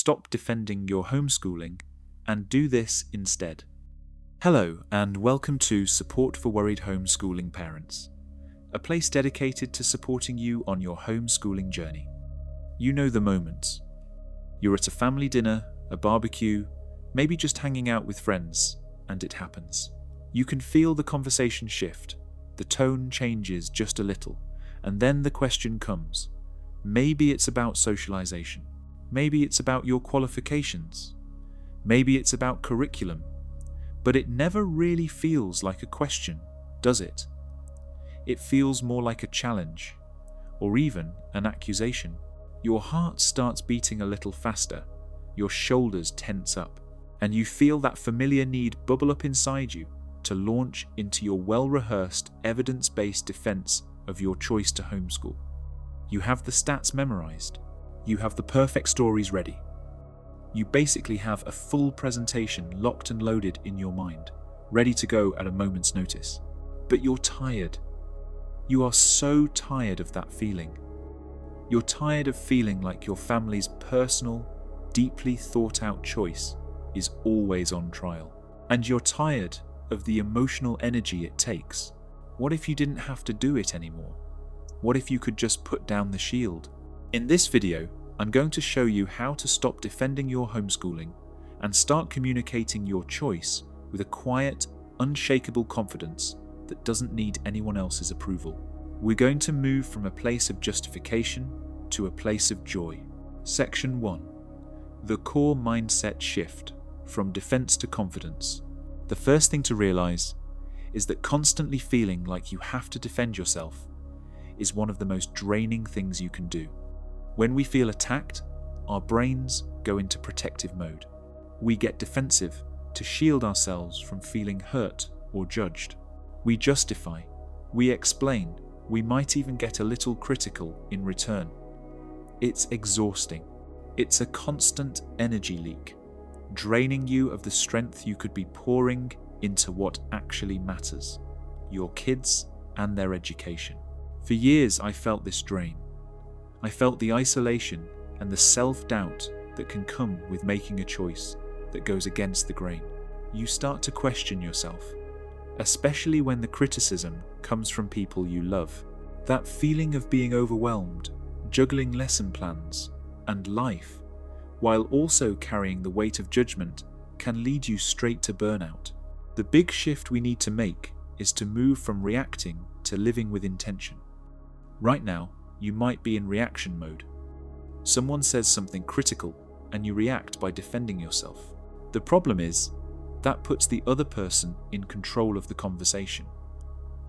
stop defending your homeschooling and do this instead. Hello, and welcome to Support for Worried Homeschooling Parents, a place dedicated to supporting you on your homeschooling journey. You know the moments. You're at a family dinner, a barbecue, maybe just hanging out with friends, and it happens. You can feel the conversation shift, the tone changes just a little, and then the question comes. Maybe it's about socialization. Maybe it's about your qualifications. Maybe it's about curriculum. But it never really feels like a question, does it? It feels more like a challenge, or even an accusation. Your heart starts beating a little faster, your shoulders tense up, and you feel that familiar need bubble up inside you to launch into your well-rehearsed, evidence-based defense of your choice to homeschool. You have the stats memorized. You have the perfect stories ready. You basically have a full presentation locked and loaded in your mind, ready to go at a moment's notice. But you're tired. You are so tired of that feeling. You're tired of feeling like your family's personal, deeply thought-out choice is always on trial. And you're tired of the emotional energy it takes. What if you didn't have to do it anymore? What if you could just put down the shield? In this video, I'm going to show you how to stop defending your homeschooling and start communicating your choice with a quiet, unshakable confidence that doesn't need anyone else's approval. We're going to move from a place of justification to a place of joy. Section 1. The core mindset shift from defense to confidence. The first thing to realize is that constantly feeling like you have to defend yourself is one of the most draining things you can do. When we feel attacked, our brains go into protective mode. We get defensive to shield ourselves from feeling hurt or judged. We justify, we explain, we might even get a little critical in return. It's exhausting. It's a constant energy leak, draining you of the strength you could be pouring into what actually matters, your kids and their education. For years, I felt this drain. I felt the isolation and the self-doubt that can come with making a choice that goes against the grain. You start to question yourself, especially when the criticism comes from people you love. That feeling of being overwhelmed, juggling lesson plans and life, while also carrying the weight of judgment, can lead you straight to burnout. The big shift we need to make is to move from reacting to living with intention. Right now, you might be in reaction mode. Someone says something critical and you react by defending yourself. The problem is, that puts the other person in control of the conversation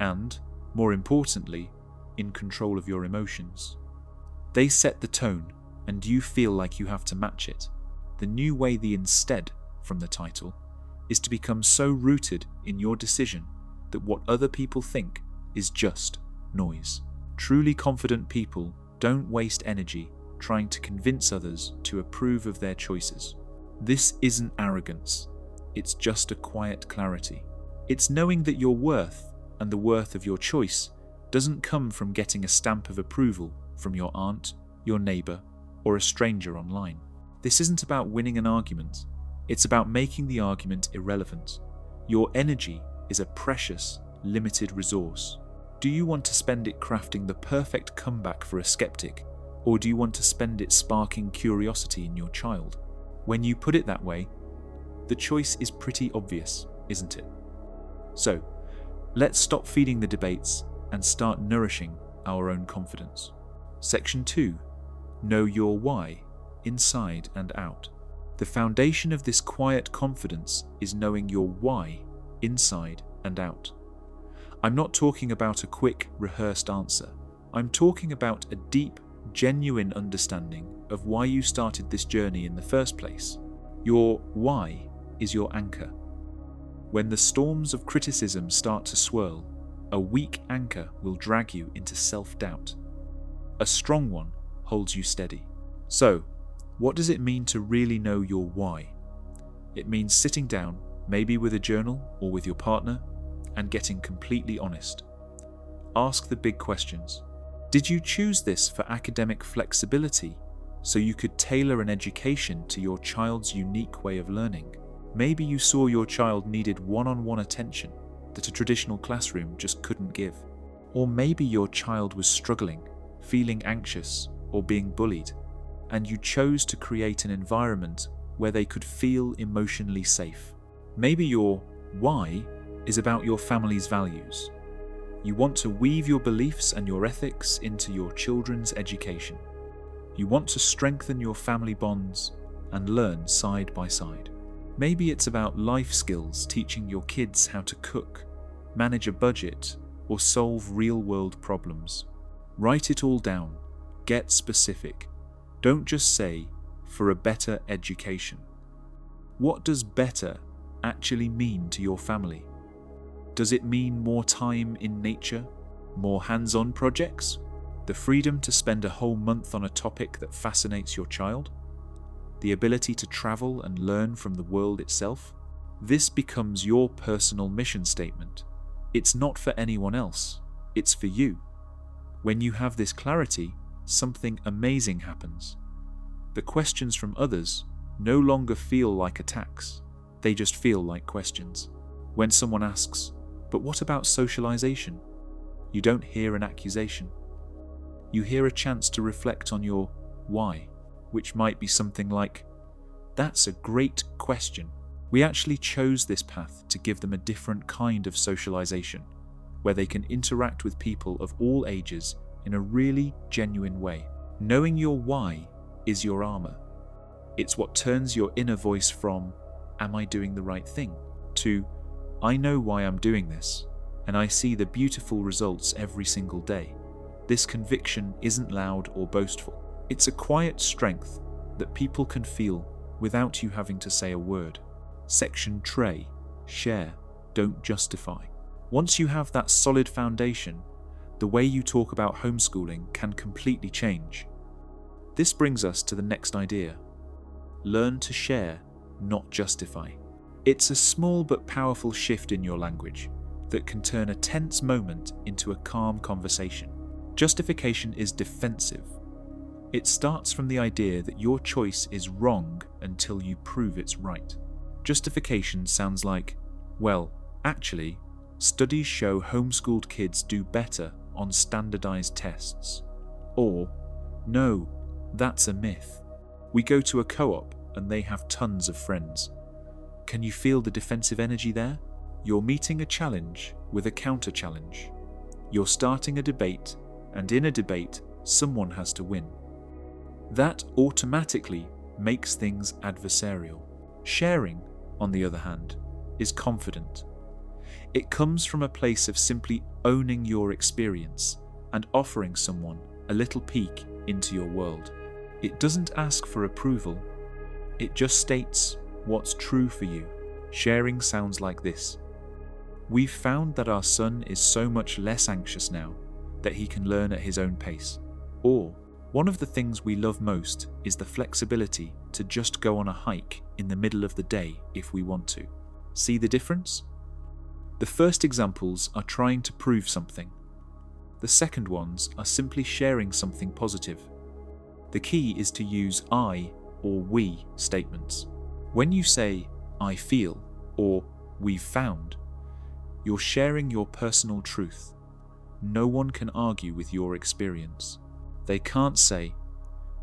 and, more importantly, in control of your emotions. They set the tone and you feel like you have to match it. The new way, the instead from the title, is to become so rooted in your decision that what other people think is just noise. Truly confident people don't waste energy trying to convince others to approve of their choices. This isn't arrogance, it's just a quiet clarity. It's knowing that your worth and the worth of your choice doesn't come from getting a stamp of approval from your aunt, your neighbour, or a stranger online. This isn't about winning an argument, it's about making the argument irrelevant. Your energy is a precious, limited resource. Do you want to spend it crafting the perfect comeback for a skeptic, or do you want to spend it sparking curiosity in your child? When you put it that way, the choice is pretty obvious, isn't it? So, let's stop feeding the debates and start nourishing our own confidence. Section 2. Know your why, inside and out. The foundation of this quiet confidence is knowing your why, inside and out. I'm not talking about a quick, rehearsed answer. I'm talking about a deep, genuine understanding of why you started this journey in the first place. Your why is your anchor. When the storms of criticism start to swirl, a weak anchor will drag you into self-doubt. A strong one holds you steady. So, what does it mean to really know your why? It means sitting down, maybe with a journal or with your partner, and getting completely honest. Ask the big questions. Did you choose this for academic flexibility so you could tailor an education to your child's unique way of learning. Maybe you saw your child needed one-on-one attention that a traditional classroom just couldn't give. Or maybe your child was struggling, feeling anxious, or being bullied, and you chose to create an environment where they could feel emotionally safe. Maybe your why is about your family's values. You want to weave your beliefs and your ethics into your children's education. You want to strengthen your family bonds and learn side by side. Maybe it's about life skills, teaching your kids how to cook, manage a budget, or solve real-world problems. Write it all down. Get specific. Don't just say, for a better education. What does better actually mean to your family? Does it mean more time in nature? More hands-on projects? The freedom to spend a whole month on a topic that fascinates your child? The ability to travel and learn from the world itself? This becomes your personal mission statement. It's not for anyone else. It's for you. When you have this clarity, something amazing happens. The questions from others no longer feel like attacks. They just feel like questions. When someone asks, "But what about socialization?" you don't hear an accusation. You hear a chance to reflect on your why, which might be something like, "That's a great question. We actually chose this path to give them a different kind of socialization, where they can interact with people of all ages in a really genuine way." Knowing your why is your armor. It's what turns your inner voice from, "Am I doing the right thing?" to, "I know why I'm doing this, and I see the beautiful results every single day." This conviction isn't loud or boastful. It's a quiet strength that people can feel without you having to say a word. Section Tray, share, don't justify. Once you have that solid foundation, the way you talk about homeschooling can completely change. This brings us to the next idea. Learn to share, not justify. It's a small but powerful shift in your language that can turn a tense moment into a calm conversation. Justification is defensive. It starts from the idea that your choice is wrong until you prove it's right. Justification sounds like, "Well, actually, studies show homeschooled kids do better on standardized tests." Or, "No, that's a myth. We go to a co-op and they have tons of friends." Can you feel the defensive energy there? You're meeting a challenge with a counter-challenge. You're starting a debate, and in a debate, someone has to win. That automatically makes things adversarial. Sharing, on the other hand, is confident. It comes from a place of simply owning your experience and offering someone a little peek into your world. It doesn't ask for approval. It just states what's true for you. Sharing sounds like this. "We've found that our son is so much less anxious now that he can learn at his own pace." Or, "One of the things we love most is the flexibility to just go on a hike in the middle of the day if we want to." See the difference? The first examples are trying to prove something. The second ones are simply sharing something positive. The key is to use I or we statements. When you say, "I feel," or "we've found," you're sharing your personal truth. No one can argue with your experience. They can't say,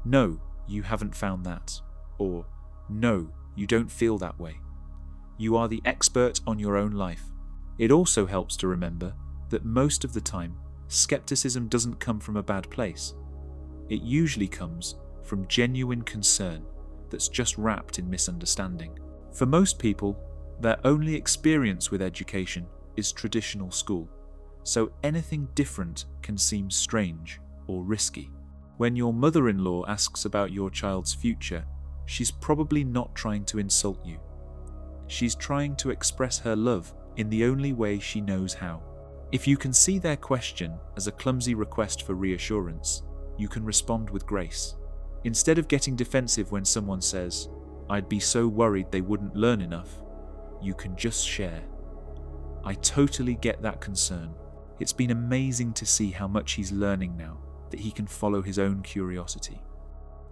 "No, you haven't found that," or "No, you don't feel that way." You are the expert on your own life. It also helps to remember that most of the time, skepticism doesn't come from a bad place. It usually comes from genuine concern that's just wrapped in misunderstanding. For most people, their only experience with education is traditional school, so anything different can seem strange or risky. When your mother-in-law asks about your child's future, she's probably not trying to insult you. She's trying to express her love in the only way she knows how. If you can see their question as a clumsy request for reassurance, you can respond with grace. Instead of getting defensive when someone says, "I'd be so worried they wouldn't learn enough," you can just share, "I totally get that concern. It's been amazing to see how much he's learning now, that he can follow his own curiosity."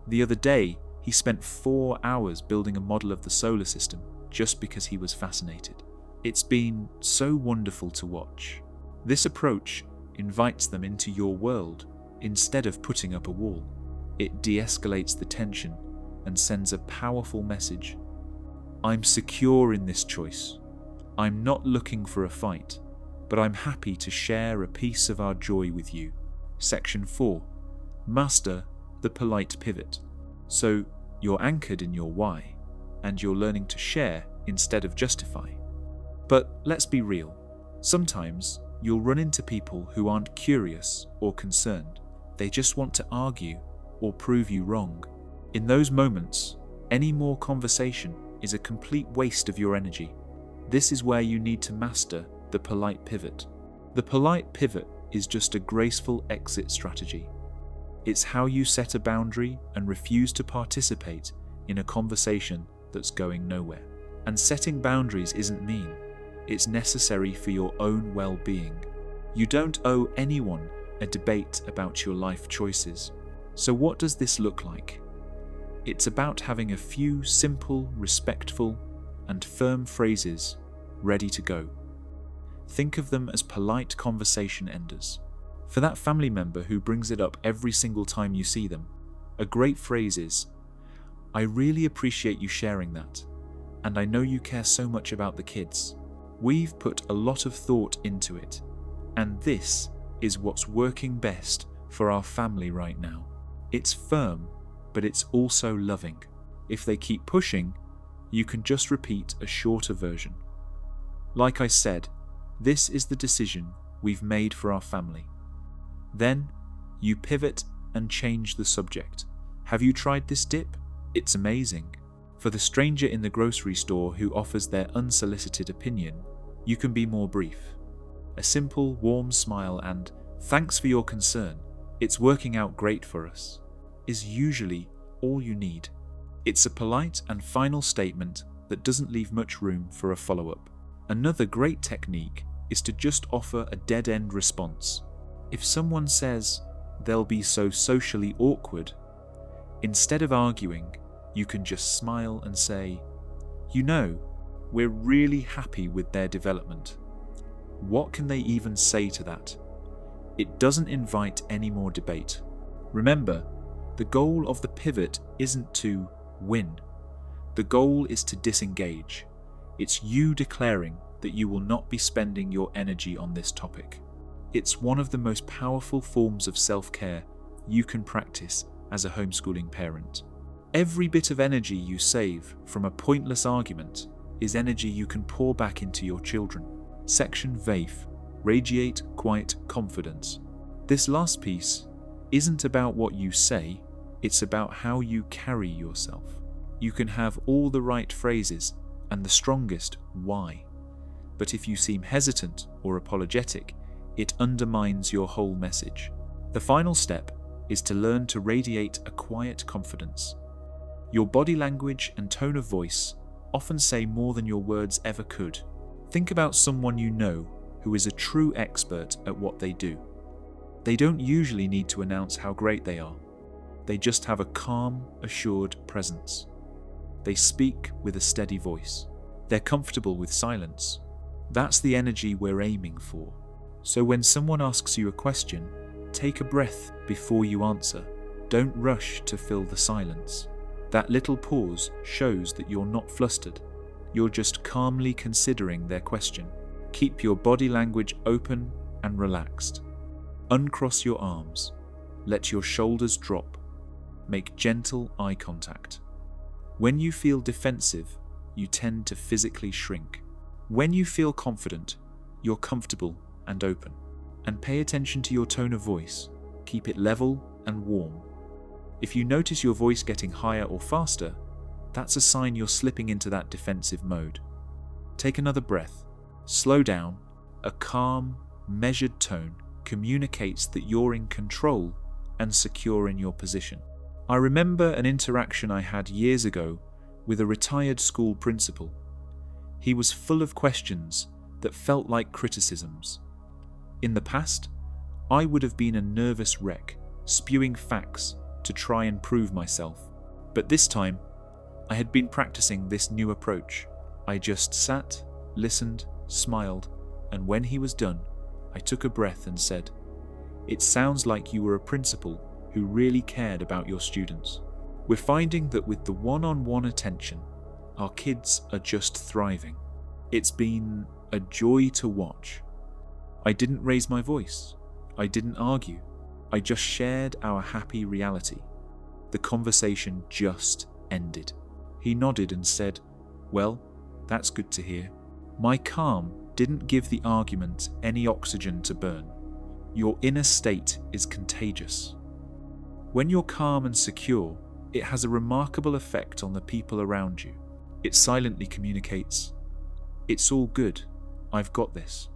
The other day, he spent 4 hours building a model of the solar system just because he was fascinated. It's been so wonderful to watch. This approach invites them into your world instead of putting up a wall. It de-escalates the tension and sends a powerful message. I'm secure in this choice. I'm not looking for a fight, but I'm happy to share a piece of our joy with you. Section 4. Master the polite pivot. So you're anchored in your why, and you're learning to share instead of justify. But let's be real. Sometimes you'll run into people who aren't curious or concerned. They just want to argue or prove you wrong. In those moments, any more conversation is a complete waste of your energy. This is where you need to master the polite pivot. The polite pivot is just a graceful exit strategy. It's how you set a boundary and refuse to participate in a conversation that's going nowhere. And setting boundaries isn't mean. It's necessary for your own well-being. You don't owe anyone a debate about your life choices. So what does this look like? It's about having a few simple, respectful, and firm phrases ready to go. Think of them as polite conversation enders. For that family member who brings it up every single time you see them, a great phrase is, "I really appreciate you sharing that, and I know you care so much about the kids. We've put a lot of thought into it, and this is what's working best for our family right now." It's firm, but it's also loving. If they keep pushing, you can just repeat a shorter version. Like I said, this is the decision we've made for our family. Then, you pivot and change the subject. Have you tried this dip? It's amazing. For the stranger in the grocery store who offers their unsolicited opinion, you can be more brief. A simple, warm smile and "Thanks for your concern, it's working out great for us," is usually all you need. It's a polite and final statement that doesn't leave much room for a follow-up. Another great technique is to just offer a dead-end response. If someone says they'll be so socially awkward, instead of arguing, you can just smile and say, "You know, we're really happy with their development." What can they even say to that? It doesn't invite any more debate. Remember, the goal of the pivot isn't to win. The goal is to disengage. It's you declaring that you will not be spending your energy on this topic. It's one of the most powerful forms of self-care you can practice as a homeschooling parent. Every bit of energy you save from a pointless argument is energy you can pour back into your children. Section VAIF, Radiate Quiet Confidence. This last piece isn't about what you say, it's about how you carry yourself. You can have all the right phrases and the strongest why, but if you seem hesitant or apologetic, it undermines your whole message. The final step is to learn to radiate a quiet confidence. Your body language and tone of voice often say more than your words ever could. Think about someone you know who is a true expert at what they do. They don't usually need to announce how great they are. They just have a calm, assured presence. They speak with a steady voice. They're comfortable with silence. That's the energy we're aiming for. So when someone asks you a question, take a breath before you answer. Don't rush to fill the silence. That little pause shows that you're not flustered. You're just calmly considering their question. Keep your body language open and relaxed. Uncross your arms. Let your shoulders drop. Make gentle eye contact. When you feel defensive, you tend to physically shrink. When you feel confident, you're comfortable and open. And pay attention to your tone of voice. Keep it level and warm. If you notice your voice getting higher or faster, that's a sign you're slipping into that defensive mode. Take another breath. Slow down. A calm, measured tone communicates that you're in control and secure in your position. I remember an interaction I had years ago with a retired school principal. He was full of questions that felt like criticisms. In the past, I would have been a nervous wreck, spewing facts to try and prove myself. But this time, I had been practicing this new approach. I just sat, listened, smiled, and when he was done, I took a breath and said, "It sounds like you were a principal who really cared about your students." We're finding that with the one-on-one attention, our kids are just thriving. It's been a joy to watch. I didn't raise my voice. I didn't argue. I just shared our happy reality. The conversation just ended. He nodded and said, "Well, that's good to hear." My calm didn't give the argument any oxygen to burn. Your inner state is contagious. When you're calm and secure, it has a remarkable effect on the people around you. It silently communicates, "It's all good, I've got this."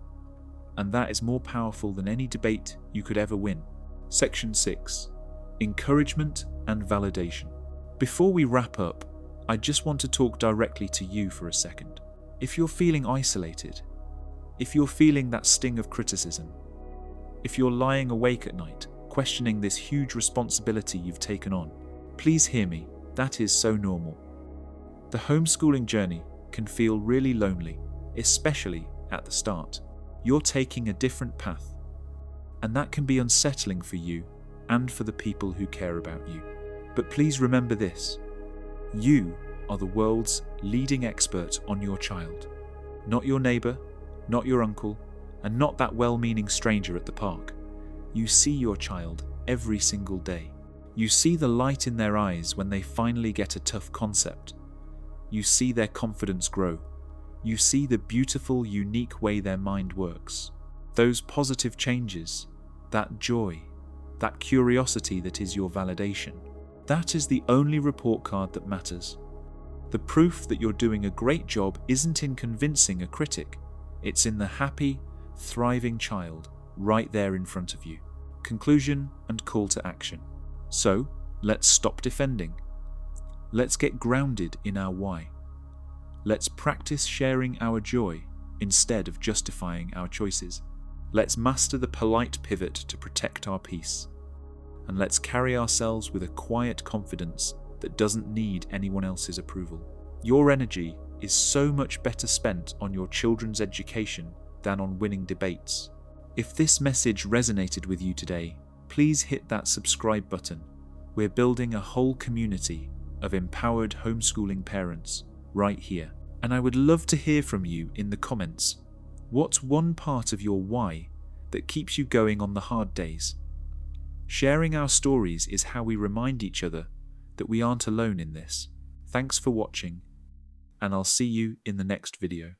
And that is more powerful than any debate you could ever win. Section 6. Encouragement and validation. Before we wrap up, I just want to talk directly to you for a second. If you're feeling isolated, if you're feeling that sting of criticism, if you're lying awake at night, questioning this huge responsibility you've taken on, please hear me, that is so normal. The homeschooling journey can feel really lonely, especially at the start. You're taking a different path, and that can be unsettling for you and for the people who care about you. But please remember this: you are the world's leading expert on your child. Not your neighbour, not your uncle, and not that well-meaning stranger at the park. You see your child every single day. You see the light in their eyes when they finally get a tough concept. You see their confidence grow. You see the beautiful, unique way their mind works. Those positive changes, that joy, that curiosity that is your validation. That is the only report card that matters. The proof that you're doing a great job isn't in convincing a critic. It's in the happy, thriving child right there in front of you. Conclusion and call to action. So, let's stop defending. Let's get grounded in our why. Let's practice sharing our joy instead of justifying our choices. Let's master the polite pivot to protect our peace. And let's carry ourselves with a quiet confidence that doesn't need anyone else's approval. Your energy is so much better spent on your children's education than on winning debates. If this message resonated with you today, please hit that subscribe button. We're building a whole community of empowered homeschooling parents right here. And I would love to hear from you in the comments. What's one part of your why that keeps you going on the hard days? Sharing our stories is how we remind each other that we aren't alone in this. Thanks for watching, and I'll see you in the next video.